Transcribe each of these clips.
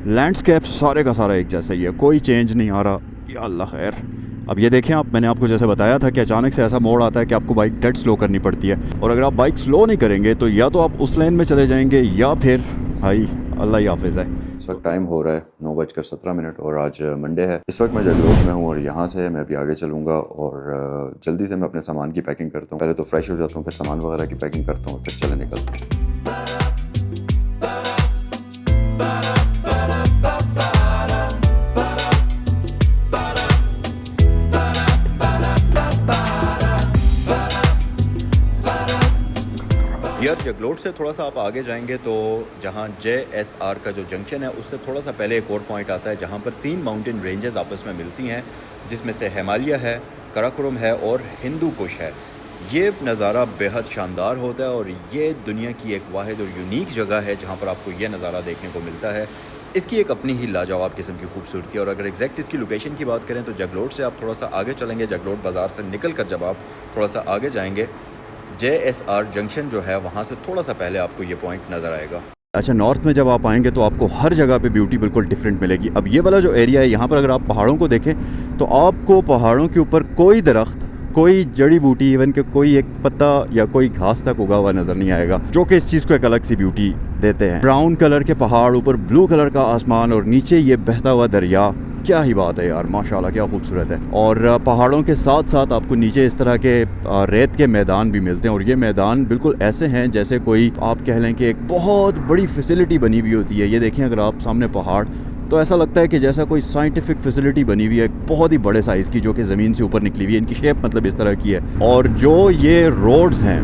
Landscape सारे का सारा एक जैसा ही है, कोई चेंज नहीं आ रहा। या अल्लाह खैर। अब ये देखें आप, मैंने आपको जैसे बताया था कि अचानक से ऐसा मोड़ आता है कि आपको बाइक डेड स्लो करनी पड़ती है, और अगर आप बाइक स्लो नहीं करेंगे तो या तो आप उस लाइन में चले जाएंगे या फिर भाई अल्लाह ही हाफिज़ है। इस वक्त टाइम हो रहा है 9:17 और आज मंडे है। इस वक्त मैं जगलोट में हूँ और यहाँ से मैं अभी आगे चलूँगा और जल्दी से मैं अपने सामान की पैकिंग करता हूँ। पहले तो फ्रेश हो जाता हूँ, फिर सामान वगैरह की पैकिंग करता हूँ, फिर चले निकलता हूँ। यार जगलोट से थोड़ा सा आप आगे जाएंगे तो जहाँ JSR का जो जंक्शन है उससे थोड़ा सा पहले एक और पॉइंट आता है जहाँ पर 3 माउंटेन रेंजेस आपस में मिलती हैं, जिसमें से हिमालय है, कराकोरम है और हिंदू कुश है। ये नज़ारा बेहद शानदार होता है और ये दुनिया की एक वाहिद और यूनिक जगह है जहाँ पर आपको ये नज़ारा देखने को मिलता है। इसकी एक अपनी ही लाजवाब किस्म की खूबसूरती है। और अगर एग्जैक्ट इसकी लोकेशन की बात करें तो जगलोट से आप थोड़ा सा आगे चलेंगे, जगलोट बाज़ार से निकल कर जब आप थोड़ा सा आगे जाएंगे, JSR जंक्शन जो है वहाँ से थोड़ा सा पहले आपको ये पॉइंट नज़र आएगा। अच्छा, नॉर्थ में जब आप आएंगे तो आपको हर जगह पे ब्यूटी बिल्कुल डिफरेंट मिलेगी। अब ये वाला जो एरिया है यहाँ पर अगर आप पहाड़ों को देखें तो आपको पहाड़ों के ऊपर कोई दरख्त, कोई जड़ी बूटी, इवन के कोई एक पत्ता या कोई घास तक उगा हुआ नज़र नहीं आएगा, जो कि इस चीज़ को एक अलग सी ब्यूटी देते हैं। ब्राउन कलर के पहाड़, ऊपर ब्लू कलर का आसमान और नीचे ये बहता हुआ दरिया, क्या ही बात है यार, माशाल्लाह क्या खूबसूरत है। और पहाड़ों के साथ साथ आपको नीचे इस तरह के रेत के मैदान भी मिलते हैं और ये मैदान बिल्कुल ऐसे हैं जैसे कोई आप कह लें कि एक बहुत बड़ी फैसिलिटी बनी हुई होती है। ये देखें अगर आप सामने पहाड़, तो ऐसा लगता है कि जैसा कोई साइंटिफिक फैसिलिटी बनी हुई है बहुत ही बड़े साइज़ की, जो कि ज़मीन से ऊपर निकली हुई है। इनकी शेप मतलब इस तरह की है। और जो ये रोड्स हैं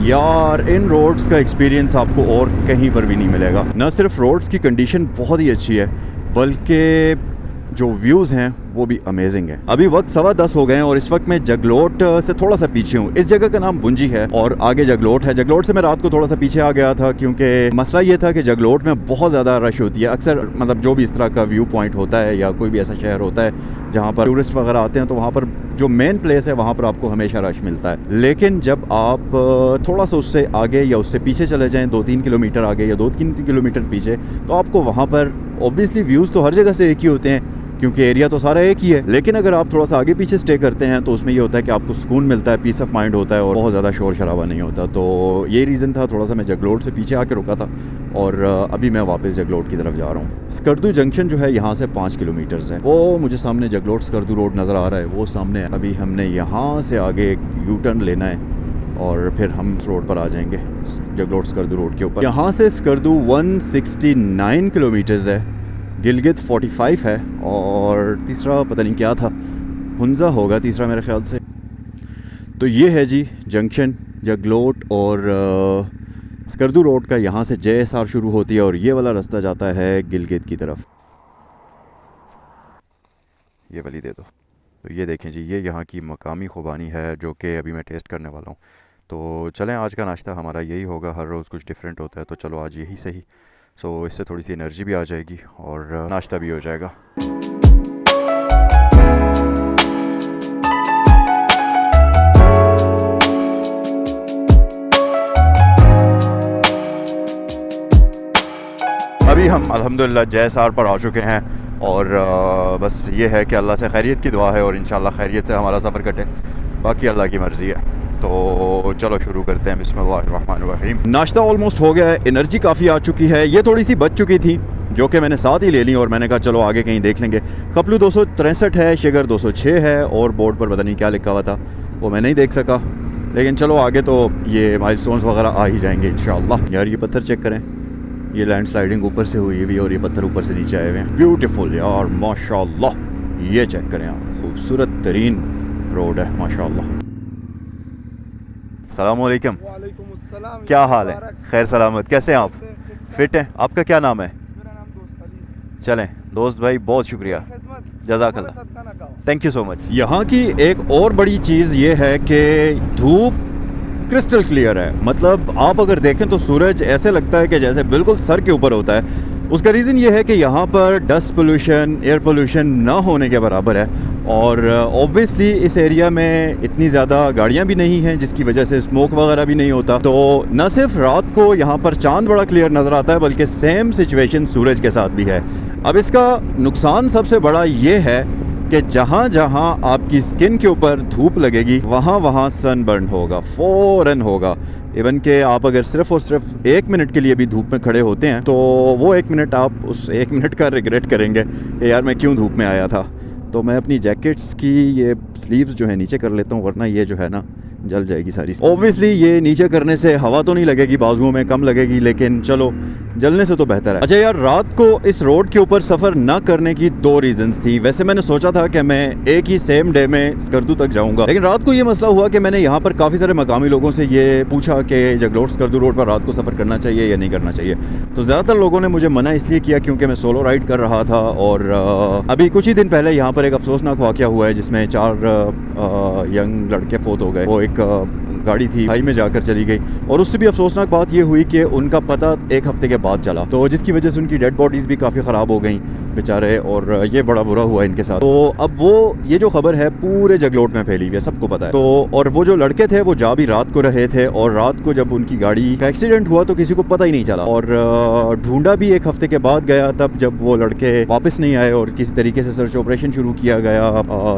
यार, इन रोड्स का एक्सपीरियंस आपको और कहीं पर भी नहीं मिलेगा। न सिर्फ रोड्स की कंडीशन बहुत ही अच्छी है बल्कि जो व्यूज़ हैं वो भी अमेजिंग है। अभी वक्त 10:15 हो गए हैं और इस वक्त मैं जगलोट से थोड़ा सा पीछे हूँ। इस जगह का नाम बुंजी है और आगे जगलोट है। जगलोट से मैं रात को थोड़ा सा पीछे आ गया था क्योंकि मसला ये था कि जगलोट में बहुत ज़्यादा रश होती है। अक्सर मतलब जो भी इस तरह का व्यू पॉइंट होता है या कोई भी ऐसा शहर होता है जहाँ पर टूरिस्ट वगैरह आते हैं तो वहाँ पर जो मेन प्लेस है वहाँ पर आपको हमेशा रश मिलता है। लेकिन जब आप थोड़ा सा उससे आगे या उससे पीछे चले जाएँ, 2-3 किलोमीटर आगे या 2-3 किलोमीटर पीछे, तो आपको वहाँ पर ऑब्वियसली व्यूज़ तो हर जगह से एक ही होते हैं क्योंकि एरिया तो सारा एक ही है। लेकिन अगर आप थोड़ा सा आगे पीछे स्टे करते हैं तो उसमें ये होता है कि आपको सुकून मिलता है, पीस ऑफ माइंड होता है और बहुत ज़्यादा शोर शराबा नहीं होता। तो ये रीज़न था थोड़ा सा मैं जगलोट से पीछे आके रुका था और अभी मैं वापस जगलोट की तरफ जा रहा हूँ। स्कर्दू जंक्शन जो है यहाँ से 5 किलोमीटर्स है। वो मुझे सामने जगलोट स्कर्दू रोड नज़र आ रहा है, वो सामने है। अभी हमने यहाँ से आगे एक यू टर्न लेना है और फिर हम इस रोड पर आ जाएंगे, जगलोट स्कर्दू रोड के ऊपर। यहाँ से स्कर्दू 169 किलोमीटर्स है, गिलगित 45 है और तीसरा पता नहीं क्या था, हुंजा होगा तीसरा मेरे ख्याल से। तो ये है जी जंक्शन जगलोट और स्कर्दू रोड का। यहाँ से JSR शुरू होती है और ये वाला रास्ता जाता है गिलगित की तरफ। ये वाली दे दो। तो ये देखें जी, ये यहाँ की मकामी खुबानी है जो कि अभी मैं टेस्ट करने वाला हूँ। तो चलें, आज का नाश्ता हमारा यही होगा। हर रोज़ कुछ डिफरेंट होता है तो चलो आज यही सही। सो इससे थोड़ी सी एनर्जी भी आ जाएगी और नाश्ता भी हो जाएगा। अभी हम अल्हम्दुलिल्लाह JSR पर आ चुके हैं और बस ये है कि अल्लाह से खैरियत की दुआ है और इंशाल्लाह खैरियत से हमारा सफ़र कटे, बाकी अल्लाह की मर्ज़ी है। तो चलो शुरू करते हैं। बिस्मिल्लाहिर्रहमानिर्रहीम। नाश्ता ऑलमोस्ट हो गया है, एनर्जी काफ़ी आ चुकी है। ये थोड़ी सी बच चुकी थी जो कि मैंने साथ ही ले ली और मैंने कहा चलो आगे कहीं देख लेंगे। कपलू 263 है, शिगर 206 है और बोर्ड पर पता नहीं क्या लिखा हुआ था वो मैं नहीं देख सका। लेकिन चलो आगे तो ये माइलस्टोन्स वगैरह आ ही जाएंगे इंशाअल्लाह। यार ये पत्थर चेक करें, ये लैंड स्लाइडिंग ऊपर से हुई हुई और ये पत्थर ऊपर से नीचे आए हुए हैं। ब्यूटीफुल यार माशाल्लाह। ये चेक करें आप, खूबसूरत तरीन रोड है माशाल्लाह। अस्सलाम वालेकुम। वालेकुम अस्सलाम। क्या हाल है? खैर सलामत, कैसे हैं आप? फिट हैं? आपका क्या नाम है? मेरा नाम दोस्त अली। चलें दोस्त भाई, बहुत शुक्रिया, जज़ाकल्लाह, थैंक यू सो मच। यहाँ की एक और बड़ी चीज़ ये है कि धूप क्रिस्टल क्लियर है। मतलब आप अगर देखें तो सूरज ऐसे लगता है कि जैसे बिल्कुल सर के ऊपर होता है। उसका रीज़न ये है कि यहाँ पर डस्ट पोल्यूशन, एयर पोल्यूशन ना होने के बराबर है और ऑब्वियसली इस एरिया में इतनी ज़्यादा गाड़ियाँ भी नहीं हैं जिसकी वजह से स्मोक वगैरह भी नहीं होता। तो न सिर्फ रात को यहाँ पर चांद बड़ा क्लियर नज़र आता है बल्कि सेम सिचुएशन सूरज के साथ भी है। अब इसका नुकसान सबसे बड़ा ये है कि जहाँ जहाँ आपकी स्किन के ऊपर धूप लगेगी वहाँ वहाँ सनबर्न होगा, फ़ौरन होगा। इवन कि आप अगर सिर्फ़ और सिर्फ 1 मिनट के लिए भी धूप में खड़े होते हैं तो वो 1 मिनट आप उस 1 मिनट का रिग्रेट करेंगे कि यार मैं क्यों धूप में आया था। तो मैं अपनी जैकेट्स की ये स्लीव्स जो है नीचे कर लेता हूँ, वरना ये जो है ना जल जाएगी सारी। ऑब्वियसली ये नीचे करने से हवा तो नहीं लगेगी, बाजुओं में कम लगेगी, लेकिन चलो जलने से तो बेहतर है। अच्छा यार, रात को इस रोड के ऊपर सफ़र ना करने की 2 रीजंस थी। वैसे मैंने सोचा था कि मैं एक ही सेम डे में स्कर्दू तक जाऊंगा, लेकिन रात को ये मसला हुआ कि मैंने यहाँ पर काफ़ी सारे मकामी लोगों से ये पूछा कि जगलोट स्कर्दू रोड पर रात को सफ़र करना चाहिए या नहीं करना चाहिए। तो ज़्यादातर लोगों ने मुझे मना इसलिए किया क्योंकि मैं सोलो राइड कर रहा था, और अभी कुछ ही दिन पहले यहाँ पर एक अफसोसनाक वाक़या हुआ है जिसमें 4 यंग लड़के फोत हो गए। वो एक गाड़ी थी, खाई में जाकर चली गई, और उससे भी अफसोसनाक बात ये हुई कि उनका पता 1 हफ्ते के बाद चला, तो जिसकी वजह से उनकी डेड बॉडीज़ भी काफ़ी ख़राब हो गई बेचारे, और ये बड़ा बुरा हुआ इनके साथ। तो अब वो ये जो खबर है पूरे जगलोट में फैली हुई है, सबको पता है। तो और वो जो लड़के थे वो जा भी रात को रहे थे, और रात को जब उनकी गाड़ी का एक्सीडेंट हुआ तो किसी को पता ही नहीं चला, और ढूंढा भी 1 हफ्ते के बाद गया, तब जब वो लड़के वापस नहीं आए और किसी तरीके से सर्च ऑपरेशन शुरू किया गया,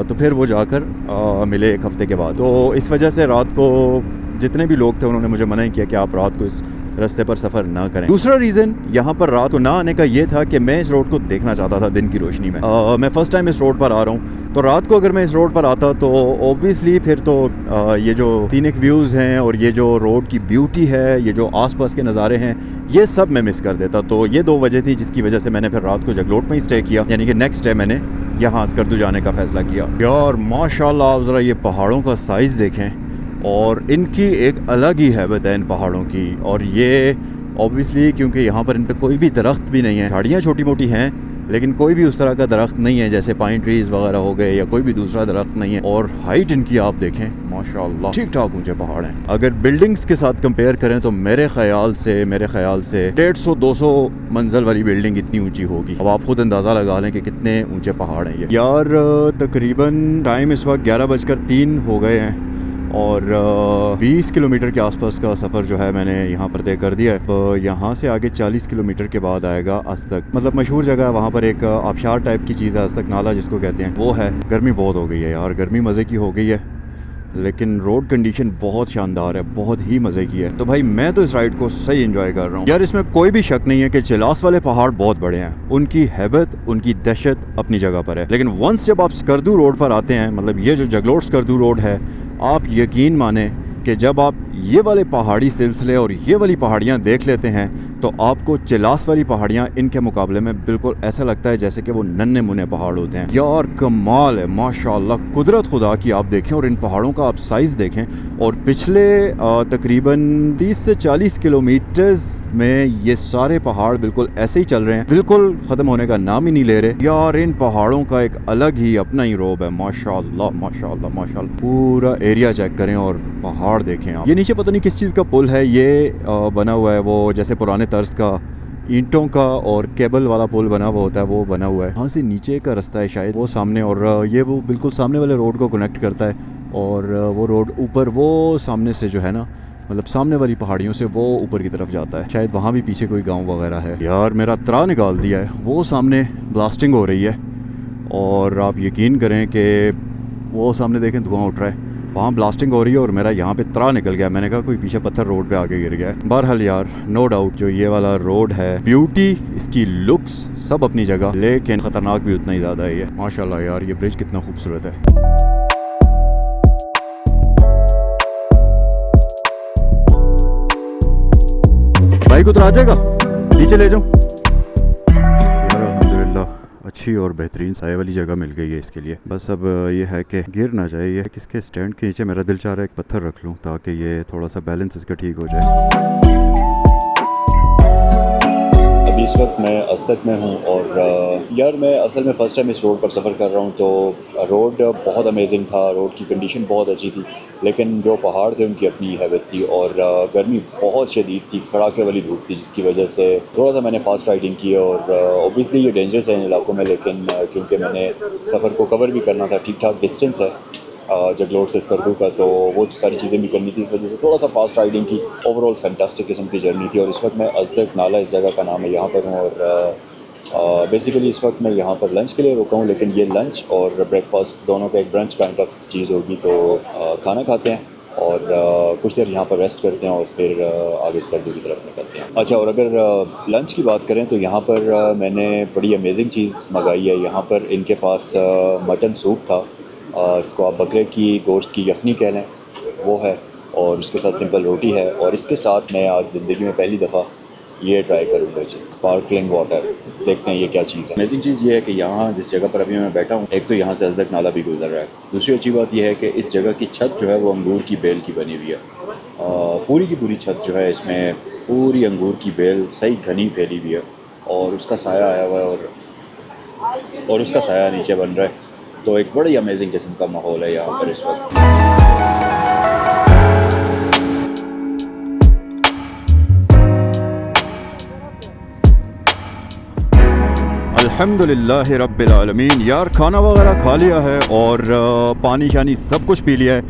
तो फिर वो जाकर मिले 1 हफ्ते के बाद। तो इस वजह से रात को जितने भी लोग थे उन्होंने मुझे मना ही किया कि आप रात को इस रास्ते पर सफ़र ना करें। दूसरा रीज़न यहाँ पर रात को ना आने का ये था कि मैं इस रोड को देखना चाहता था दिन की रोशनी में। मैं फ़र्स्ट टाइम इस रोड पर आ रहा हूँ, तो रात को अगर मैं इस रोड पर आता तो ऑब्वियसली फिर तो ये जो सीनिक व्यूज़ हैं और ये जो रोड की ब्यूटी है, ये जो आसपास के नज़ारे हैं, ये सब मैं मिस कर देता। तो ये 2 वजह थी जिसकी वजह से मैंने फिर रात को जगलोट में ही स्टे किया, यानी कि नेक्स्ट डे मैंने यहाँ स्कर्दू जाने का फ़ैसला किया। यार माशाल्लाह, आप ज़रा ये पहाड़ों का साइज़ देखें, और इनकी एक अलग ही हैबत है इन पहाड़ों की। और ये ऑब्वियसली क्योंकि यहाँ पर इन पे कोई भी दरख्त भी नहीं है, झाड़ियाँ छोटी मोटी हैं लेकिन कोई भी उस तरह का दरख्त नहीं है जैसे पाइन ट्रीज़ वगैरह हो गए या कोई भी दूसरा दरख्त नहीं है। और हाइट इनकी आप देखें, माशाल्लाह ठीक ठाक ऊंचे पहाड़ हैं। अगर बिल्डिंग्स के साथ कंपेयर करें तो मेरे ख्याल से 150-200 मंजिल वाली बिल्डिंग इतनी ऊंची होगी। अब आप खुद अंदाज़ा लगा लें कि कितने ऊंचे पहाड़ हैं ये। यार तकरीबन टाइम इस वक्त 11:03 हो गए हैं, और 20 किलोमीटर के आसपास का सफ़र जो है मैंने यहाँ पर तय कर दिया है। तो यहाँ से आगे 40 किलोमीटर के बाद आएगा अस्तक, मतलब मशहूर जगह है, वहाँ पर एक आबशार टाइप की चीज़ है, अस्तक नाला जिसको कहते हैं, वो है। गर्मी बहुत हो गई है यार, गर्मी मज़े की हो गई है, लेकिन रोड कंडीशन बहुत शानदार है, बहुत ही मज़े की है। तो भाई मैं तो इस राइड को सही एंजॉय कर रहा हूँ यार। इसमें कोई भी शक नहीं है कि चिलास वाले पहाड़ बहुत बड़े हैं, उनकी हैबत, उनकी दहशत अपनी जगह पर है, लेकिन वंस जब आप स्कर्दू रोड पर आते हैं, मतलब ये जो जगलोट स्कर्दू रोड है, आप यकीन माने कि जब आप ये वाले पहाड़ी सिलसिले और ये वाली पहाड़ियाँ देख लेते हैं तो आपको चिलास वाली पहाड़ियाँ इनके मुकाबले में बिल्कुल ऐसा लगता है जैसे कि वो नन्हे मुन्ने पहाड़ होते हैं। यार कमाल है माशाल्लाह, कुदरत खुदा की आप देखें और इन पहाड़ों का आप साइज़ देखें। और पिछले तकरीबन 30 से 40 किलोमीटर्स में ये सारे पहाड़ बिल्कुल ऐसे ही चल रहे हैं, बिल्कुल ख़त्म होने का नाम ही नहीं ले रहे। यार इन पहाड़ों का एक अलग ही अपना ही रोब है, माशाल्लाह माशाल्लाह माशाल्लाह। पूरा एरिया चेक करें और पहाड़ देखें आप। ये नीचे पता नहीं किस चीज़ का पुल है, ये बना हुआ है वो जैसे पुराने तर्ज का ईंटों का और केबल वाला पुल बना हुआ होता है, वो बना हुआ है। यहाँ से नीचे का रास्ता है शायद वो सामने, और ये वो बिल्कुल सामने वाले रोड को कनेक्ट करता है, और वो रोड ऊपर वो सामने से जो है ना, मतलब सामने वाली पहाड़ियों से वो ऊपर की तरफ जाता है। शायद वहाँ भी पीछे कोई गांव वगैरह है। यार मेरा त्रा निकाल दिया है, वो सामने ब्लास्टिंग हो रही है, और आप यकीन करें कि वो सामने देखें धुआं उठ रहा है, वहाँ ब्लास्टिंग हो रही है और मेरा यहाँ पे त्रा निकल गया। मैंने कहा कोई पीछे पत्थर रोड पे आके गिर गया है। बहरहाल यार नो डाउट जो ये वाला रोड है, ब्यूटी, इसकी लुक्स सब अपनी जगह, लेकिन ख़तरनाक भी उतना ही ज़्यादा है ये। माशाल्लाह यार ये ब्रिज कितना खूबसूरत है। बाइक उतर आ जाएगा, नीचे ले जाऊँ। अच्छी और बेहतरीन साए वाली जगह मिल गई है इसके लिए। बस अब ये है कि गिर ना जाए। ये किसके स्टैंड के नीचे मेरा दिल चाह रहा है एक पत्थर रख लूँ ताकि ये थोड़ा सा बैलेंस इसका ठीक हो जाए। अभी इस वक्त मैं अस्तक में हूँ और यार मैं असल में फ़र्स्ट टाइम इस रोड पर सफ़र कर रहा हूँ, तो रोड बहुत अमेजिंग था, रोड की कंडीशन बहुत अच्छी थी, लेकिन जो पहाड़ थे उनकी अपनी हैबत थी और गर्मी बहुत शदीद थी, कड़ाके वाली धूप थी, जिसकी वजह से थोड़ा सा मैंने फास्ट राइडिंग की। और ऑब्वियसली ये डेंजरस है इन इलाकों में, लेकिन क्योंकि मैंने सफ़र को कवर भी करना था, ठीक ठाक डिस्टेंस है जगलोट से स्कर्दू का, तो वो सारी चीज़ें भी करनी थी, इस वजह से थोड़ा सा फास्ट राइडिंग की। ओवरऑल फैंटास्टिक किस्म की जर्नी थी। और इस वक्त मैं अजदक नाला, इस जगह का नाम है, यहाँ पर हूँ और बेसिकली इस वक्त मैं यहाँ पर लंच के लिए रुका हूँ, लेकिन ये लंच और ब्रेकफास्ट दोनों का एक ब्रंच काइंड ऑफ चीज़ होगी। तो खाना खाते हैं और कुछ देर यहाँ पर रेस्ट करते हैं और फिर आगे स्कर्दू की तरफ निकलते हैं। अच्छा, और अगर लंच की बात करें तो यहाँ पर मैंने बड़ी अमेजिंग चीज़ मंगाई है। यहाँ पर इनके पास मटन सूप था, इसको आप बकरे की गोश्त की यखनी कह लें, वो है, और उसके साथ सिंपल रोटी है। और इसके साथ मैं आज ज़िंदगी में पहली दफ़ा ये ट्राई करूँगा जी, स्पार्कलिंग वाटर। देखते हैं ये क्या चीज़ है। अमेजिंग चीज़ ये है कि यहाँ जिस जगह पर अभी मैं बैठा हूँ, एक तो यहाँ से अजदक नाला भी गुजर रहा है। दूसरी अच्छी बात यह है कि इस जगह की छत जो है वो अंगूर की बेल की बनी हुई है। पूरी की पूरी छत जो है इसमें पूरी अंगूर की बेल सही घनी फैली हुई है और उसका साया आया हुआ है और उसका साया नीचे बन रहा है। तो एक बड़ी अमेजिंग किस्म का माहौल है यहाँ पर इस वक्त। अल्हम्दुलिल्लाह रब्बिल आलमीन। यार खाना वगैरह खा लिया है और पानी शानी सब कुछ पी लिया है,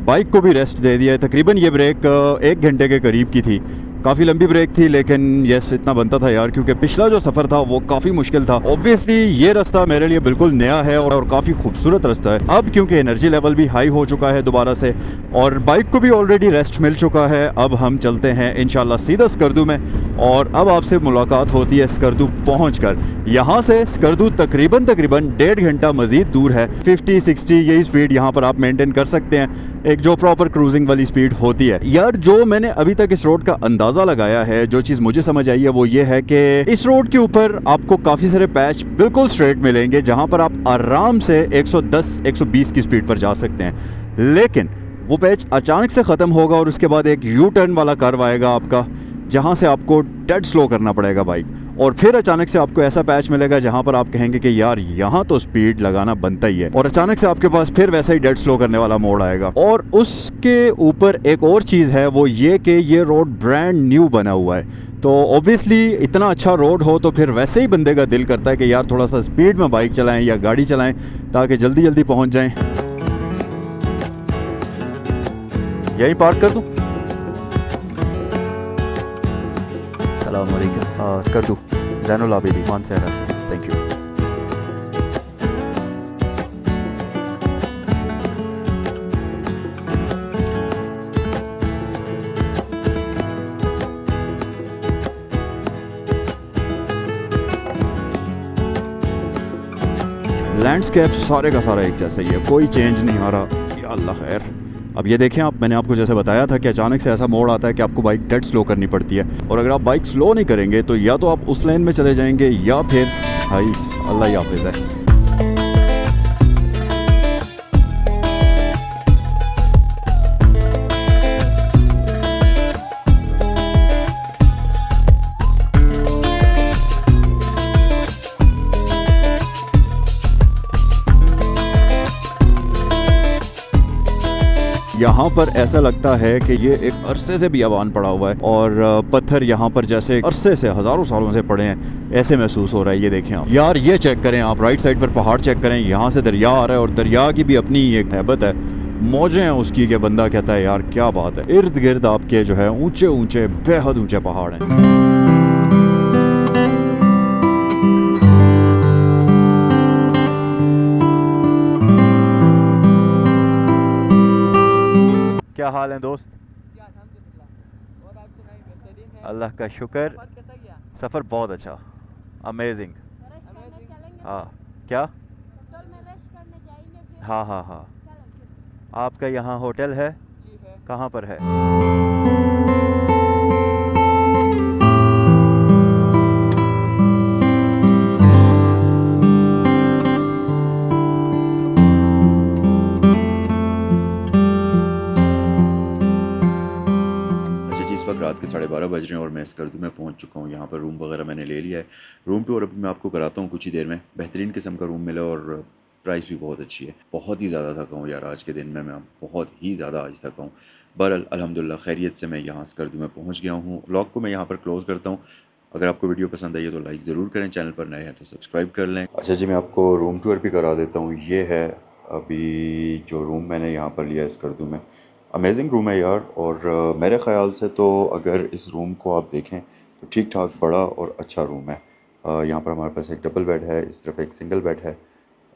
बाइक को भी रेस्ट दे दिया है। तकरीबन ये ब्रेक 1 घंटे के करीब की थी, काफ़ी लंबी ब्रेक थी, लेकिन यस इतना बनता था यार, क्योंकि पिछला जो सफ़र था वो काफ़ी मुश्किल था। ऑब्वियसली ये रास्ता मेरे लिए बिल्कुल नया है और काफ़ी खूबसूरत रास्ता है। अब क्योंकि एनर्जी लेवल भी हाई हो चुका है दोबारा से और बाइक को भी ऑलरेडी रेस्ट मिल चुका है, अब हम चलते हैं इंशाल्लाह सीधा स्कर्दू में। और अब आपसे मुलाकात होती है स्कर्दू पहुँचकर। यहाँ से स्कर्दू तकरीबन 1.5 घंटा मज़ीद दूर है। 50-60 यही स्पीड यहाँ पर आप मेंटेन कर सकते हैं, एक जो प्रॉपर क्रूजिंग वाली स्पीड होती है। यार जो मैंने अभी तक इस रोड का अंदाज़ा लगाया है, जो चीज़ मुझे समझ आई है वो ये है कि इस रोड के ऊपर आपको काफ़ी सारे पैच बिल्कुल स्ट्रेट मिलेंगे जहाँ पर आप आराम से 110-120 की स्पीड पर जा सकते हैं, लेकिन वो पैच अचानक से ख़त्म होगा और उसके बाद एक यू टर्न वाला कर्व आएगा आपका, जहाँ से आपको डेड स्लो करना पड़ेगा बाइक, और फिर अचानक से आपको ऐसा पैच मिलेगा जहाँ पर आप कहेंगे कि यार यहाँ तो स्पीड लगाना बनता ही है, और अचानक से आपके पास फिर वैसा ही डेड स्लो करने वाला मोड़ आएगा। और उसके ऊपर एक और चीज़ है, वो ये कि ये रोड ब्रांड न्यू बना हुआ है, तो ऑब्वियसली इतना अच्छा रोड हो तो फिर वैसे ही बंदे का दिल करता है कि यार थोड़ा सा स्पीड में बाइक चलाएं या गाड़ी चलाएं ताकि जल्दी जल्दी पहुँच जाएं। यहीं पार्क कर दूँ? अस्सलाम वालेकुम। स्कर्दू ज़ैनुल आबिदीन मानसहरा से, थैंक यू। लैंडस्केप सारे का सारा एक जैसा ही है, कोई चेंज नहीं आ रहा, या अल्लाह खैर। अब ये देखें आप, मैंने आपको जैसे बताया था कि अचानक से ऐसा मोड़ आता है कि आपको बाइक डेड स्लो करनी पड़ती है, और अगर आप बाइक स्लो नहीं करेंगे तो या तो आप उस लाइन में चले जाएंगे या फिर भाई अल्लाह ही हाफिज़ है। यहाँ पर ऐसा लगता है कि ये एक अरसे से बियाबान पड़ा हुआ है और पत्थर यहाँ पर जैसे अरसे से हज़ारों सालों से पड़े हैं, ऐसे महसूस हो रहा है। ये देखें आप यार, ये चेक करें आप, राइट साइड पर पहाड़ चेक करें, यहाँ से दरिया आ रहा है और दरिया की भी अपनी एक हैबत है, मौजें हैं उसकी कि बंदा कहता है यार क्या बात है। इर्द गिर्द आपके जो है ऊंचे ऊंचे बेहद ऊंचे पहाड़ हैं। क्या हाल है दोस्त? और आप सुनाइए, बेहतरीन है। अल्लाह का शुक्र। सफर कैसा गया? सफ़र बहुत अच्छा, अमेजिंग। हाँ क्या? हाँ हाँ हाँ, आपका यहाँ होटल है? जी है। कहाँ पर है? रात के 12:30 बज रहे हैं और मैं स्कर्दू में पहुंच चुका हूं। यहाँ पर रूम वगैरह मैंने ले लिया है। रूम टूर अभी मैं आपको कराता हूं कुछ ही देर में। बेहतरीन किस्म का रूम मिला और प्राइस भी बहुत अच्छी है। बहुत ही ज़्यादा थका हूँ यार, आज के दिन में मैं बहुत ही ज़्यादा आज थका हूँ। बहरहाल अल्हम्दुलिल्लाह खैरियत से मैं यहाँ स्कर्दू में पहुँच गया हूँ। व्लॉग को मैं यहाँ पर क्लोज़ करता हूँ। अगर आपको वीडियो पसंद आई है तो लाइक ज़रूर करें, चैनल पर नए हैं तो सब्सक्राइब कर लें। अच्छा जी, मैं आपको रूम टूर भी करा देता हूँ। ये है अभी जो रूम मैंने यहाँ पर लिया है स्कर्दू में। अमेजिंग रूम है यार, और मेरे ख़्याल से तो अगर इस रूम को आप देखें तो ठीक ठाक बड़ा और अच्छा रूम है। यहाँ पर हमारे पास एक डबल बेड है, इस तरफ एक सिंगल बेड है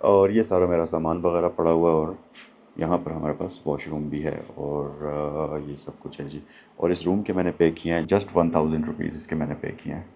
और ये सारा मेरा सामान वगैरह पड़ा हुआ है और यहाँ पर हमारे पास वॉशरूम भी है और ये सब कुछ है जी। और इस रूम के मैंने पे किए हैं जस्ट 1000 रुपीज़ इसके मैंने पे किए हैं।